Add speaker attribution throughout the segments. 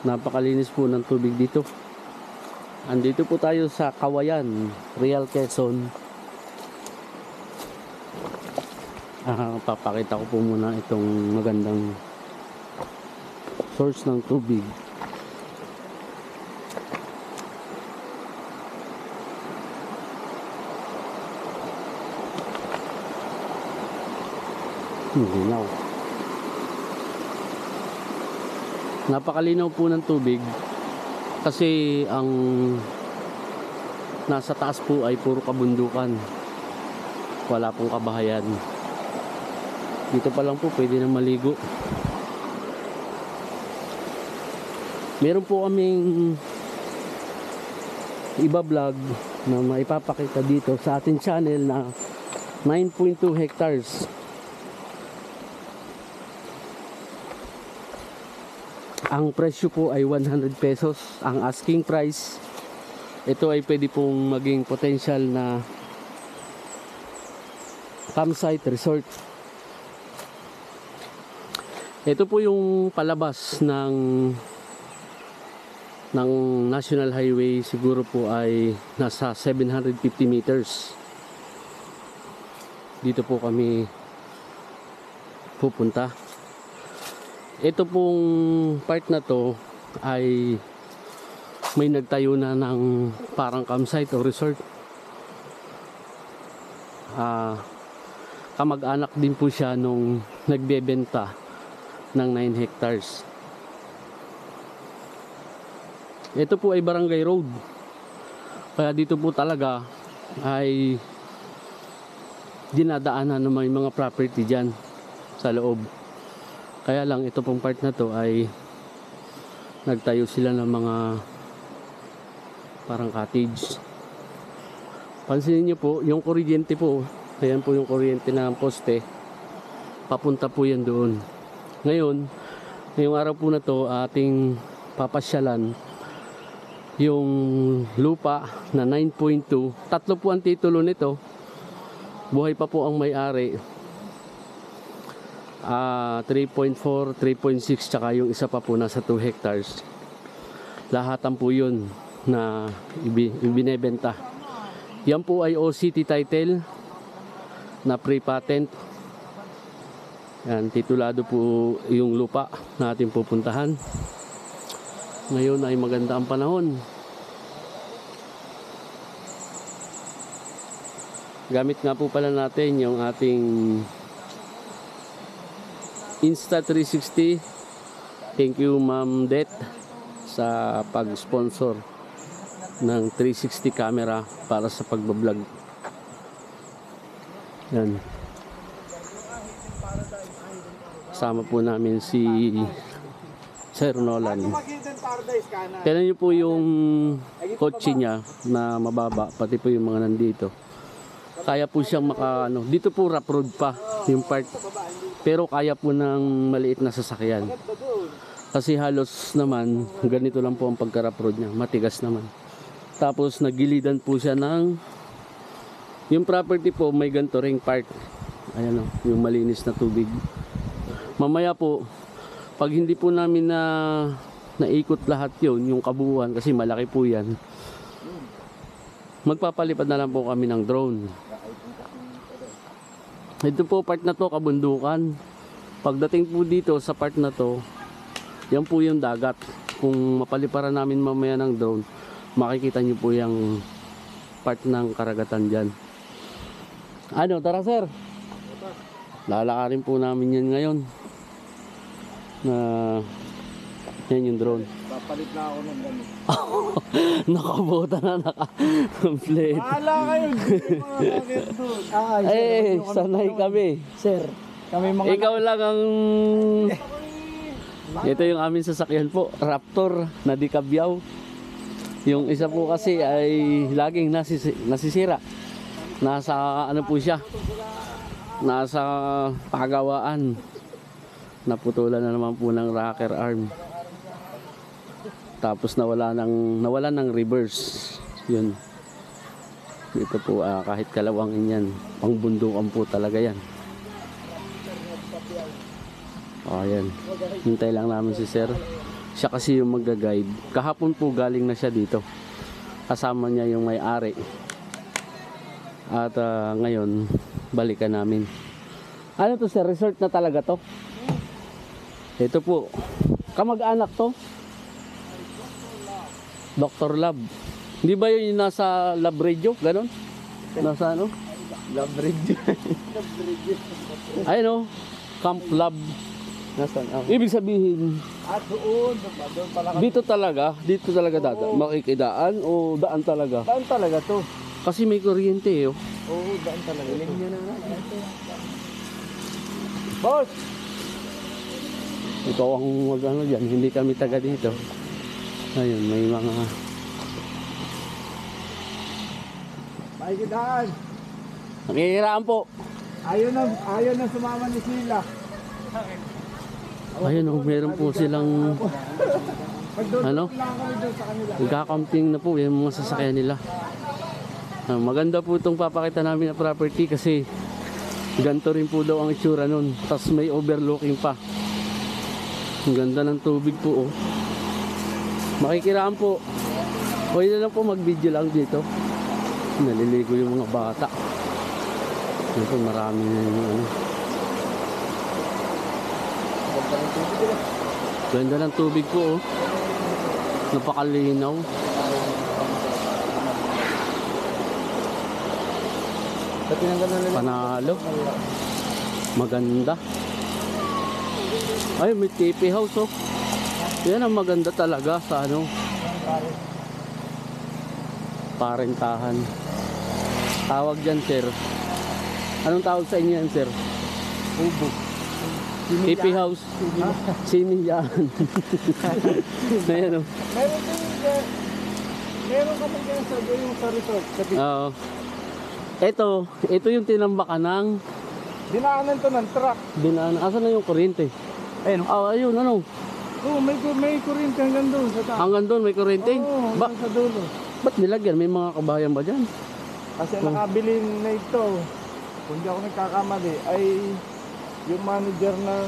Speaker 1: Napakalinis po ng tubig dito. Andito po tayo sa Kawayan, Real Quezon. Papakita ko po muna itong magandang source ng tubig. Linaw. Napakalinaw po ng tubig kasi ang nasa taas po ay puro kabundukan, wala pong kabahayan. Dito pa lang po pwede na maligo. Meron po kaming iba vlog na maipapakita dito sa ating channel na 9.2 hectares. Ang presyo po ay 100 pesos ang asking price. Ito ay pwede pong maging potential na campsite resort. Ito po yung palabas ng National Highway. Siguro po ay nasa 750 meters. Dito po kami pupunta. Ito pong part na to ay may nagtayo na ng parang campsite o resort. Kamag-anak din po siya nung nagbebenta ng 9 hectares. Ito po ay barangay road. Kaya dito po talaga ay dinadaanan ng mga property dyan sa loob. Kaya lang ito pong part na to ay nagtayo sila ng mga parang cottage. Pansinin nyo po, yung kuryente po, ayan po yung kuryente ng poste, papunta po yan doon. Ngayon, ngayong araw po na to, ating papasyalan yung lupa na 9.2. Tatlo po ang titulo nito. Buhay pa po ang may-ari. 3.4, 3.6, tsaka yung isa pa po nasa 2 hectares. Lahatan po yun na ibinebenta. Yan po ay OCT title na pre-patent. Yan, titulado po yung lupa na ating pupuntahan. Ngayon ay maganda ang panahon. Gamit nga po pala natin yung ating Insta360. Thank you Ma'am Det sa pag-sponsor ng 360 camera para sa pagbablog. Yan. Kasama po namin si Sir Nolan. Tignan niyo po yung kotse niya na mababa, pati po yung mga nandito. Kaya po siyang dito po rough road pa yung part. Pero kaya po ng maliit na sasakyan. Kasi halos naman, ganito lang po ang pagka-rough road niya. Matigas naman. Tapos nagilidan po siya ng, yung property po may ganito ring part. Ayan o, yung malinis na tubig. Mamaya po, pag hindi po namin naikot lahat yun, yung kabuuan, kasi malaki po yan, magpapalipad na lang po kami ng drone. Ito po part na to, kabundukan. Pagdating po dito sa part na to, yan po yung dagat. Kung mapaliparan namin mamaya ng drone, makikita nyo po yung part ng karagatan dyan. Tara sir. Lalakarin po namin yan ngayon. Yan yung drone.
Speaker 2: Papalit na ako ng gamit.
Speaker 1: Nakabota na, naka-complete.
Speaker 2: Bahala kayo.
Speaker 1: Sanay kami.
Speaker 2: Sir, kami mga...
Speaker 1: Ikaw lang ang... Ito yung aming sasakyan po, Raptor na di kabyaw. Yung isa po kasi ay laging nasisira. Nasa po siya, nasa pagawaan. Naputulan na naman po ng rocker arm. Tapos nawalan ng reverse. Yun. Ito po kahit kalawangin yan, pangbundukan po talaga yan. Ayan, hintay lang namin si sir. Siya kasi yung mag-guide. Kahapon po galing na siya dito. Kasama niya yung may-ari. At ngayon, balikan namin. Ano to sir? Resort na talaga to? Ito po. Kamag-anak to? Dr. Lab. Hindi ba yun yung nasa Lab Radio? Ganon? Nasa ano?
Speaker 2: Love radio.
Speaker 1: Ayun o. Camp Lab.
Speaker 2: Nasaan?
Speaker 1: Ibig sabihin,
Speaker 2: Doon pala
Speaker 1: dito talaga dada. Makikidaan o daan talaga?
Speaker 2: Daan talaga to.
Speaker 1: Kasi may kuryente eh. Oh.
Speaker 2: Oo, daan talaga. Linya na natin. Boss!
Speaker 1: Ikaw ang mag-ano dyan, hindi kami taga dito. Ayun, may mga...
Speaker 2: Makikidaan.
Speaker 1: Nakihiraan po.
Speaker 2: Ayaw na sumama ni Sila.
Speaker 1: Ayun oh, meron po silang... Ano?
Speaker 2: Lang kami doon sa kanila.
Speaker 1: Nagkakamping na po yung mga sasakyan nila. Maganda po itong papakita namin na property kasi ganito rin po daw ang itsura nun. Tapos may overlooking pa. Ang ganda ng tubig po oh. Makikiraan po. Okay na lang po mag-video lang dito. Naliligo yung mga bata. Yan po marami na yung ano. Ganda ng tubig po oh. Napakalinaw. Panalo. Maganda. Ay, may TP house oh. Yan ang maganda talaga sa ano. Parentahan. Tawag dyan sir. Anong tawag sa inyo yan sir?
Speaker 2: Ubo.
Speaker 1: TP house. Siniyan. Ayan oh.
Speaker 2: Meron kami dyan sa yung sa resort.
Speaker 1: Oo. Ito yung tinambakan ng
Speaker 2: Dinaanan to ng truck.
Speaker 1: dinaan. Asan na yung kuryente?
Speaker 2: Ayun.
Speaker 1: Ayun ano.
Speaker 2: Oo, may kuryente hanggang doon sa taas.
Speaker 1: Hanggang doon may kuryente?
Speaker 2: Oo, hanggang sa dulo.
Speaker 1: Ba't nilagyan? May mga kabayan ba dyan?
Speaker 2: Kasi nakabili na ito. Kung di ako nagkakamali, ay yung manager ng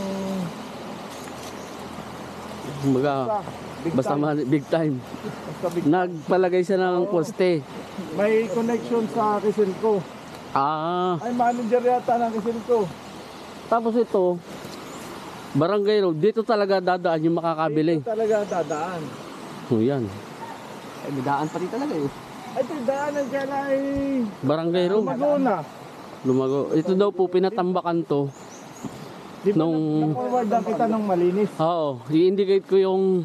Speaker 1: Basta big time.
Speaker 2: Basta big,
Speaker 1: Nagpalagay siya ng poste.
Speaker 2: may connection sa Kisilco. Ay manager yata ng Kisilco.
Speaker 1: Tapos ito, Barangay Road. Dito talaga dadaan yung makakabili.
Speaker 2: Dito talaga dadaan.
Speaker 1: Yan.
Speaker 2: Ay may daan pa rin talaga eh. Ay ito daanan kaya na ay
Speaker 1: Barangay Road.
Speaker 2: Lumaguna.
Speaker 1: Lumago. Ito daw po pinatambakan to.
Speaker 2: Di ba
Speaker 1: Nung-
Speaker 2: na-forward lang kita ng malinis?
Speaker 1: Oo, i-indicate ko yung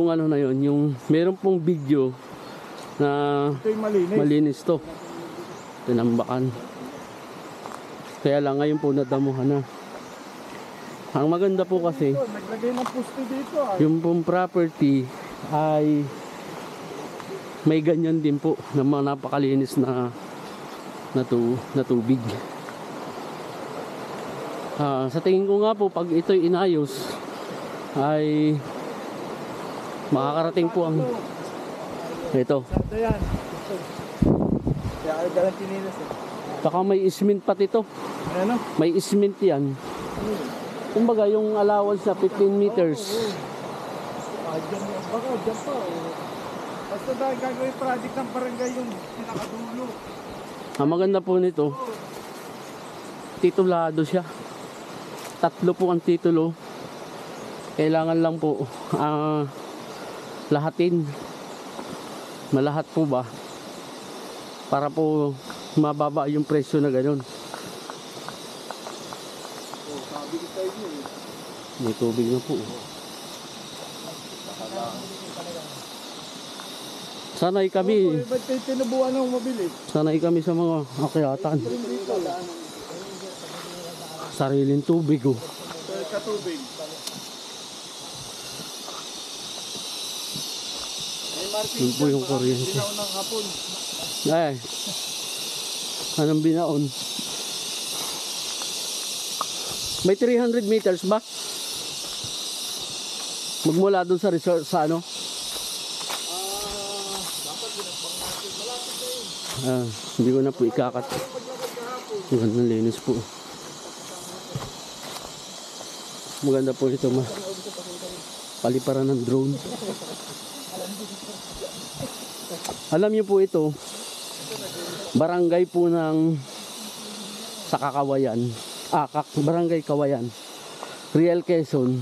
Speaker 1: ano na yun, yung meron pong video na
Speaker 2: Ito yung malinis.
Speaker 1: malinis to. Tinambakan. Kaya lang ngayon po nadamuhan na. Ang maganda po kasi,
Speaker 2: Ito, naglagay ng poste dito ah.
Speaker 1: yung pong property ay may ganyan din po na mga napakalinis na tubig. Sa tingin ko nga po pag ito'y inayos ay makakarating po ang ito.
Speaker 2: Sada yan. Kaya kayo galang tinilas eh.
Speaker 1: Saka may ismint pati ito.
Speaker 2: Ano?
Speaker 1: May ismint yan. Kumbaga yung allowance na 15 meters.
Speaker 2: Dyan yan. Baka dyan pa oh. Basta dahil gagawin project ng barangay yung pinakadulo.
Speaker 1: Ang maganda po nito, titulado siya. 3 po ang titulo. Kailangan lang po lahatin. Malahat po ba? Para po mababa yung presyo na ganun. May tubig na po. Sanay kami.
Speaker 2: Ba't kayo tinubuan ng mabilis?
Speaker 1: Sanay kami sa mga akyatan. Sariling tubig oh.
Speaker 2: Katubig.
Speaker 1: Yun po yung kuryente.
Speaker 2: Sinaw ng hapon.
Speaker 1: Ay. Anong binaon? May 300 meters ba? Magmula dun sa resort sa ano?
Speaker 2: Dapat binakbang natin. Malapit na yun.
Speaker 1: Hindi ko na po ikakat. Maganda linis po. Maganda po ito, paliparan ng drone. Alam niyo po ito, barangay po ng sa Kakawayan. Barangay Kawayan, Real Quezon.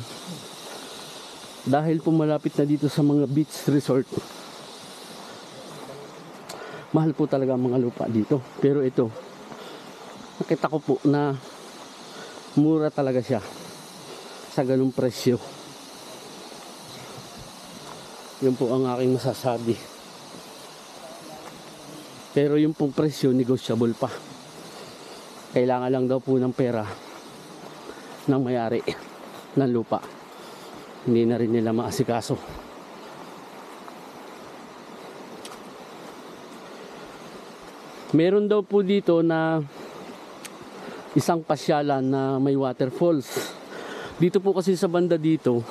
Speaker 1: Dahil po malapit na dito sa mga beach resort. Mahal po talaga ang mga lupa dito. Pero ito, nakita ko po na mura talaga siya sa ganung presyo. Yun po ang aking masasabi. Pero yung pong presyo, negotiable pa. Kailangan lang daw po ng pera ng may-ari ng lupa. Hindi na rin nila maasikaso. Meron daw po dito na isang pasyalan na may waterfalls. Dito po kasi sa banda dito,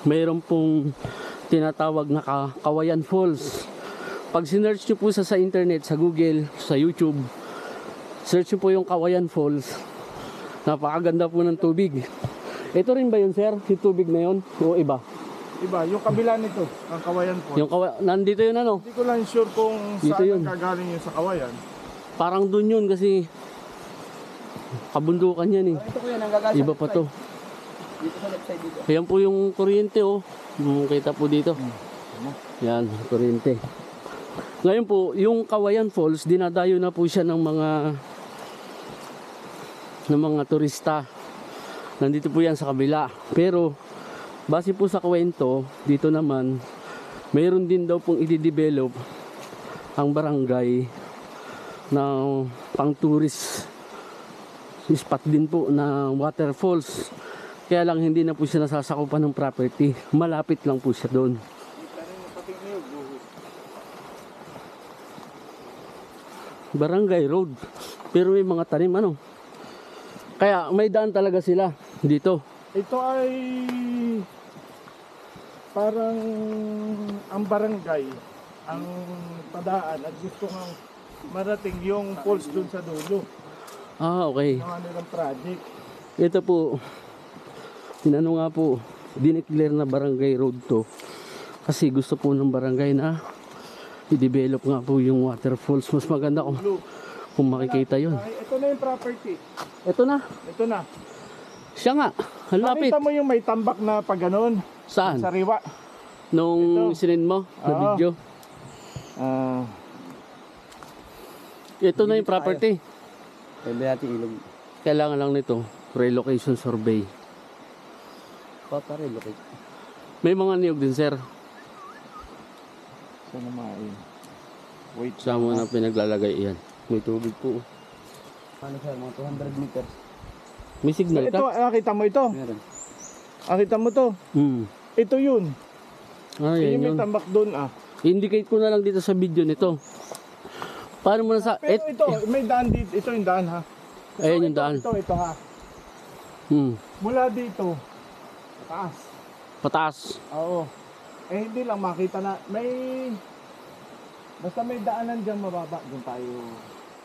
Speaker 1: mayroon pong tinatawag na Kawayan Falls. Pag sinearch nyo po sa internet, sa Google, sa YouTube, search nyo po yung Kawayan Falls. Napakaganda po ng tubig. Ito rin ba yun, sir? Yung tubig na yun? O iba?
Speaker 2: Iba, yung kabila nito, ang Kawayan po.
Speaker 1: Nandito yun ano?
Speaker 2: Hindi ko lang sure kung
Speaker 1: Dito
Speaker 2: saan
Speaker 1: yun.
Speaker 2: ang gagaling yun sa Kawayan.
Speaker 1: Parang dun yun kasi kabundukan yan eh.
Speaker 3: Ito ko yan, ang gagaling.
Speaker 1: Iba pa to.
Speaker 3: Dito sa left side dito.
Speaker 1: Ayan po yung kuryente oh. Kita po dito. Yan, kuryente. Ngayon po, yung Kawayan Falls, dinadayo na po siya ng mga turista. Nandito po yan sa kabila. Pero, base po sa kwento, dito naman, mayroon din daw pong i-develop ang barangay na pang-tourist spot din po na waterfalls. Kaya lang hindi na po siya nasasakupan ng property. Malapit lang po siya doon. Barangay road. Pero may mga tanim ano. Kaya may daan talaga sila dito.
Speaker 2: Ito ay parang ang barangay, ang padaan at gusto nga marating yung falls dun sa dulo.
Speaker 1: Okay.
Speaker 2: Yung nilang project.
Speaker 1: Ito po, tinanong nga po, dineclare na barangay road to. Kasi gusto po ng barangay na i-develop nga po yung waterfalls. Mas maganda kung makikita yun.
Speaker 2: Ay, ito na yung property.
Speaker 1: Ito na,
Speaker 2: Ito na.
Speaker 1: siya nga, halapit.
Speaker 2: Nakita mo yung may tambak na pag ganun?
Speaker 1: Saan?
Speaker 2: Sariwa.
Speaker 1: Nung
Speaker 2: Ito.
Speaker 1: sinend mo na
Speaker 2: Oo.
Speaker 1: video. Ito na yung property.
Speaker 3: Pwede natin ilog.
Speaker 1: Kailangan lang nito, relocation survey.
Speaker 3: Paparelocate.
Speaker 1: May mga niyog din, sir.
Speaker 2: Sana main. Wait.
Speaker 1: Saan mo na pinaglalagay yan? May tubig po.
Speaker 3: Ano sir, mga 200 meters.
Speaker 1: May signal
Speaker 2: Ito,
Speaker 1: ka?
Speaker 2: nakita mo ito?
Speaker 3: Meron.
Speaker 2: Nakita mo to? Ito yun.
Speaker 1: Ah,
Speaker 2: Yung
Speaker 1: yan
Speaker 2: may
Speaker 1: yun.
Speaker 2: tambak doon
Speaker 1: Indicate ko na lang dito sa video nito. Paano mo na sa...
Speaker 2: Pero ito, may daan dito. Ito yung daan ha.
Speaker 1: Ayan yung daan.
Speaker 2: Ito ha. Mula dito. Taas.
Speaker 1: Pataas.
Speaker 2: Oo. Hindi lang makita na. Basta may daanan dyan mababa. Doon tayo.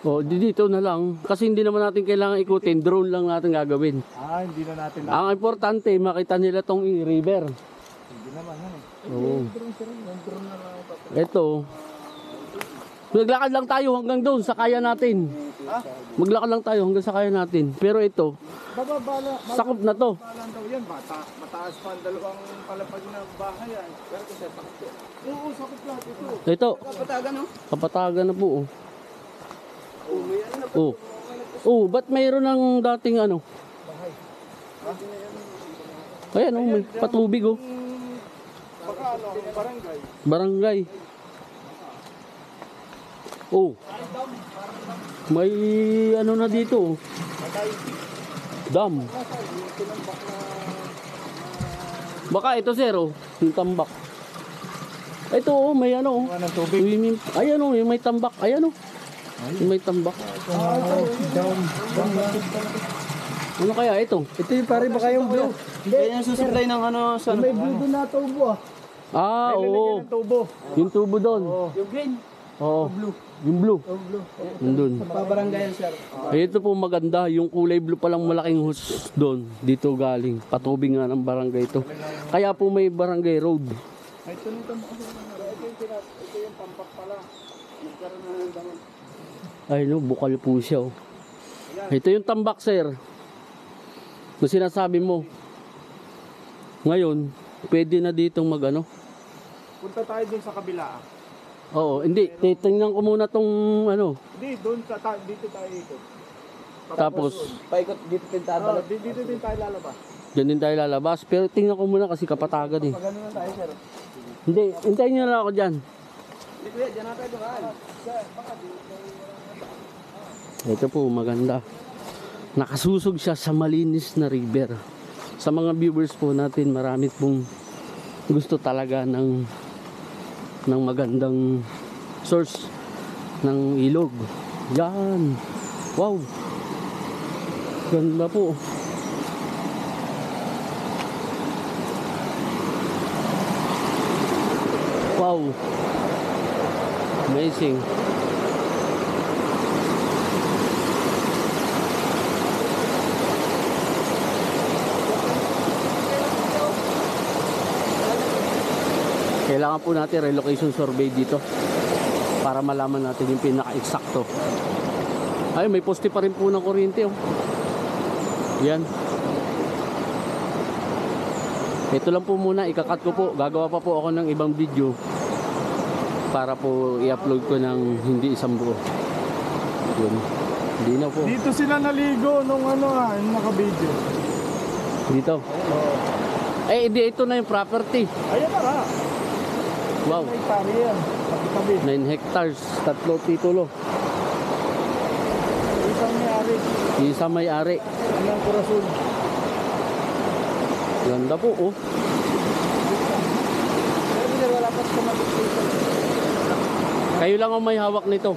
Speaker 1: O, dito na lang. Kasi hindi naman natin kailangan ikutin. Drone lang natin gagawin.
Speaker 2: Hindi na natin
Speaker 1: Ang importante, makita nila tong river.
Speaker 2: Hindi naman
Speaker 1: Oo. Ito. Maglakad lang tayo hanggang doon sa kaya natin. Maglakad lang tayo hanggang sa kaya natin. Pero ito, sakop na to.
Speaker 2: Babalan daw yan. Mataas pa ang dalawang palapag na bahay ay. Pero kasi sakop yan. Oo, sakop lahat ito.
Speaker 1: Ito,
Speaker 3: Kapatagan no?
Speaker 1: kapatagan na po. Oh. Oh, ba't mayroon ng dating ano? Ayan oh, may patubig oh.
Speaker 2: Baka barangay.
Speaker 1: Barangay. Oh. May ano na dito oh. Dam. Baka ito sir oh, yung tambak. Ito oh, may ano oh.
Speaker 2: Ng tubig.
Speaker 1: Swimming. Ayan oh, yung may tambak. Ayan oh. Yung may tambak. Ano kaya ito?
Speaker 3: Ito yung pare baka yung blue. Kaya yung susupply ng ano sa...
Speaker 2: May blue na tubo
Speaker 1: Ah, oo.
Speaker 2: Ng tubo.
Speaker 1: Yung tubo doon.
Speaker 3: Yung green.
Speaker 1: Oo. Yung blue. Nandun.
Speaker 3: Pabarangay yan, sir.
Speaker 1: Ay, ito po maganda. Yung kulay blue palang malaking hose doon. Dito galing. Patubing nga ng barangay ito. Kaya po may barangay road.
Speaker 2: Ay, ito nito mo. Ito yung pampak pala. Nagkaroon na ng damo.
Speaker 1: Ay no, bukal po siya. Oh. Ito yung tambak, sir. Na sinasabi mo. Ngayon, pwede na ditong mag-ano.
Speaker 2: Punta tayo dun sa kabila.
Speaker 1: Oo, hindi. Titingnan ko muna tong ano.
Speaker 2: Hindi, doon sa dito tayo ikot.
Speaker 1: Tapos,
Speaker 3: Paikot dito din
Speaker 2: Oh, dito din tayo lalabas.
Speaker 1: dyan din tayo lalabas. Pero tingnan ko muna kasi kapatagan eh.
Speaker 3: Pag ano lang tayo, sir.
Speaker 1: Hindi, hintayin nyo lang ako dyan.
Speaker 3: Hindi, kuya, dyan na tayo dumaan.
Speaker 1: Ito po, maganda. Nakasusog siya sa malinis na river. Sa mga viewers po natin, marami pong gusto talaga ng magandang source ng ilog. Yan. Wow. Ganda po. Wow. Amazing. Kailangan po natin relocation survey dito para malaman natin yung pinaka-eksakto. Ay, may poste pa rin po ng kuryente. Oh. Yan. Ito lang po muna, ikakat ko po. Gagawa pa po ako ng ibang video para po i-upload ko ng hindi isang buo. Yun. Hindi na po.
Speaker 2: Dito sila naligo nung yung naka-video.
Speaker 1: Dito. Eh, ito na yung property.
Speaker 2: Ayan na nga.
Speaker 1: Wow.
Speaker 2: May tari yan. Tabi-tabi.
Speaker 1: 9 hectares, 3 titulo.
Speaker 2: Isang may-ari.
Speaker 1: Isa may-ari.
Speaker 2: Anong kurasun.
Speaker 1: Ganda po, oh.
Speaker 3: Pero sir, wala pa sa mag-station.
Speaker 1: Kayo lang ang may hawak nito.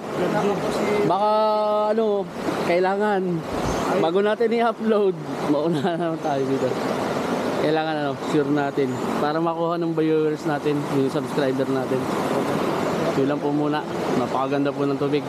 Speaker 1: Baka, kailangan, bago natin i-upload, mauna naman tayo dito. Kailangan, sure natin. Para makuha ng viewers natin, yung subscriber natin. Yun lang po muna. Napakaganda po ng tubig.